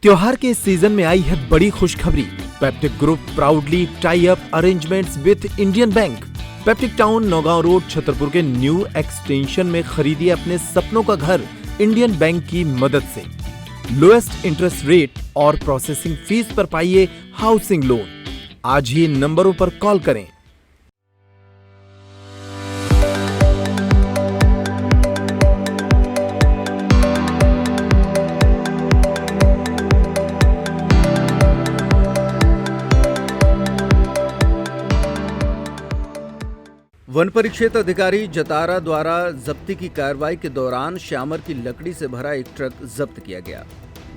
त्योहार के सीजन में आई है बड़ी खुशखबरी। Peptic group proudly tie up arrangements with Indian bank. Peptic town Naugaon road Chhatarpur के न्यू एक्सटेंशन में खरीदिए अपने सपनों का घर इंडियन बैंक की मदद से। लोएस्ट इंटरेस्ट रेट और प्रोसेसिंग फीस पर पाइए हाउसिंग लोन। आज ही नंबरों पर कॉल करें। वन परिक्षेत्र अधिकारी जतारा द्वारा जब्ती की कार्रवाई के दौरान श्यामर की लकड़ी से भरा एक ट्रक जब्त किया गया।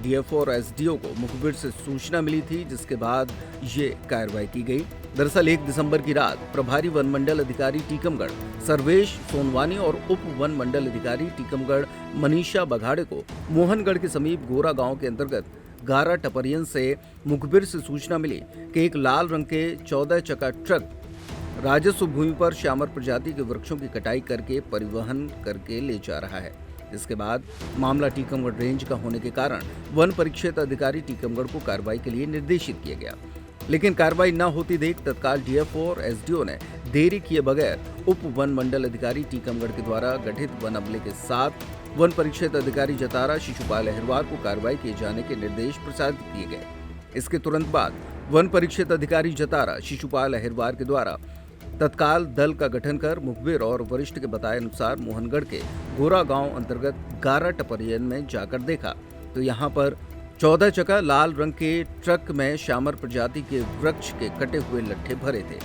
डीएफओ और एसडीओ को मुखबिर से सूचना मिली थी, जिसके बाद ये कार्रवाई की गई। दरअसल 1 दिसंबर की रात प्रभारी वन मंडल अधिकारी टीकमगढ़ सर्वेश सोनवानी और उप वन मंडल अधिकारी टीकमगढ़ मनीषा बघाड़े को मोहनगढ़ के समीप गोरा गांव के अंतर्गत गारा टपरियन से मुखबिर से सूचना मिली कि एक लाल रंग के 14 चक्का ट्रक राजस्व भूमि पर श्यामर प्रजाति के वृक्षों की कटाई करके परिवहन करके ले जा रहा है। इसके बाद मामला टीकमगढ़ रेंज का होने के कारण वन परिक्षेत्र अधिकारी टीकमगढ़ को कार्रवाई के लिए निर्देशित किया गया, लेकिन कार्रवाई न होती देख तत्काल डीएफओ और एसडीओ ने देरी किए बगैर उप वन मंडल अधिकारी टीकमगढ़ के द्वारा गठित वन अमले के साथ वन परिक्षेत्र अधिकारी जतारा शिशुपाल अहिरवार को कार्रवाई किए जाने के निर्देश प्रसारित किए गए। इसके तुरंत बाद वन परिक्षेत्र अधिकारी जतारा शिशुपाल अहिरवार के द्वारा तत्काल दल का गठन कर मुखबिर और वरिष्ठ के बताए अनुसार मोहनगढ़ के गोरा गांव अंतर्गत गारा टपरियन में जाकर देखा तो यहां पर 14 चक्का लाल रंग के ट्रक में श्यामर प्रजाति के वृक्ष के कटे हुए लट्ठे भरे थे।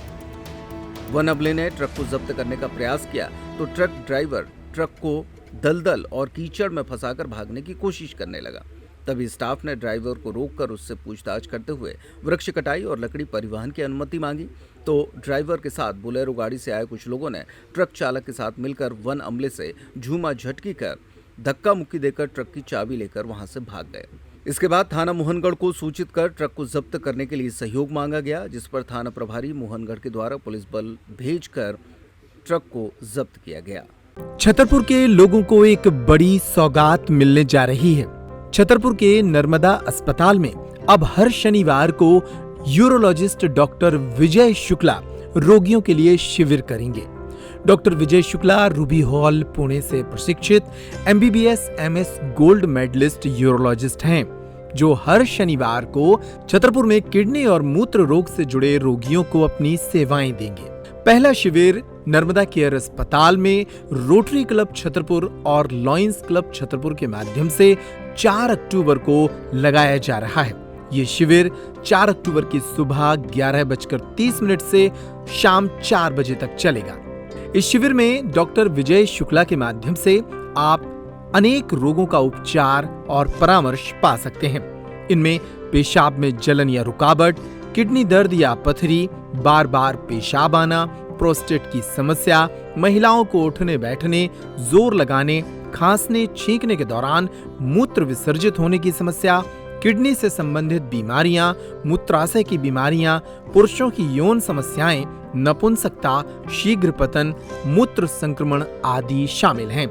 वन अमले ने ट्रक को जब्त करने का प्रयास किया तो ट्रक ड्राइवर ट्रक को दलदल और कीचड़ में फंसाकर भागने की कोशिश करने लगा। तभी स्टाफ ने ड्राइवर को रोककर उससे पूछताछ करते हुए वृक्ष कटाई और लकड़ी परिवहन की अनुमति मांगी, तो ड्राइवर के साथ बोलेरो गाड़ी से आए कुछ लोगों ने ट्रक चालक के साथ मिलकर वन अमले से झूमा झटकी कर धक्का मुक्की देकर ट्रक की चाबी लेकर वहां से भाग गए। इसके बाद थाना मोहनगढ़ को सूचित कर ट्रक को जब्त करने के लिए सहयोग मांगा गया, जिस पर थाना प्रभारी मोहनगढ़ के द्वारा पुलिस बल भेजकर ट्रक को जब्त किया गया। छतरपुर के लोगों को एक बड़ी सौगात मिलने जा रही है। छतरपुर के नर्मदा अस्पताल में अब हर शनिवार को यूरोलॉजिस्ट डॉक्टर विजय शुक्ला रोगियों के लिए शिविर करेंगे। डॉक्टर विजय शुक्ला रूबी हॉल पुणे से प्रशिक्षित MBBS MS gold medalist urologist हैं, जो हर शनिवार को छतरपुर में किडनी और मूत्र रोग से जुड़े रोगियों को अपनी सेवाएं देंगे। पहला शिविर नर्मदा केयर अस्पताल में रोटरी क्लब छतरपुर और लॉयंस क्लब छतरपुर के माध्यम से 4 अक्टूबर को लगाया जा रहा है। ये शिविर 4 अक्टूबर की सुबह 11:30 से शाम 4 बजे तक चलेगा। इस शिविर में डॉक्टर विजय शुक्ला के माध्यम से आप अनेक रोगों का उपचार और परामर्श पा सकते हैं। इनमें पेशाब में जलन या रुकावट, किडनी दर्द या पथरी, बार बार पेशाब आना, प्रोस्टेट की समस्या, महिलाओं को उठने बैठने, जोर लगाने, खांसने छींकने के दौरान मूत्र विसर्जित होने की समस्या, किडनी से संबंधित बीमारियां, मूत्राशय की बीमारियां, पुरुषों की यौन समस्याएं, नपुंसकता, शीघ्र पतन, मूत्र संक्रमण आदि शामिल हैं।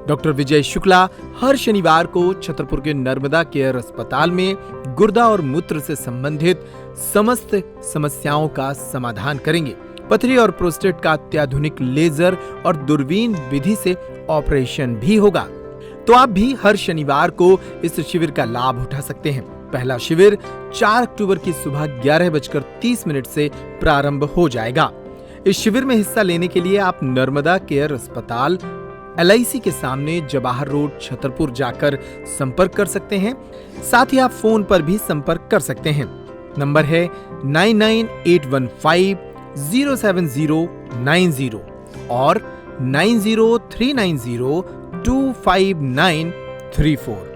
डॉक्टर विजय शुक्ला हर शनिवार को छतरपुर के नर्मदा केयर अस्पताल में गुर्दा और मूत्र से संबंधित समस्त समस्याओं का समाधान करेंगे। पथरी और प्रोस्टेट का अत्याधुनिक लेजर और दूरबीन विधि से ऑपरेशन भी होगा। तो आप भी हर शनिवार को इस शिविर का लाभ उठा सकते हैं। पहला शिविर 4 अक्टूबर की सुबह 11:30 से प्रारंभ हो जाएगा। इस शिविर में हिस्सा लेने के लिए आप नर्मदा केयर अस्पताल LIC के सामने जवाहर रोड छतरपुर जाकर संपर्क कर सकते हैं। साथ ही आप फोन पर भी संपर्क कर सकते हैं। नंबर है 9981507090 और 9039025934।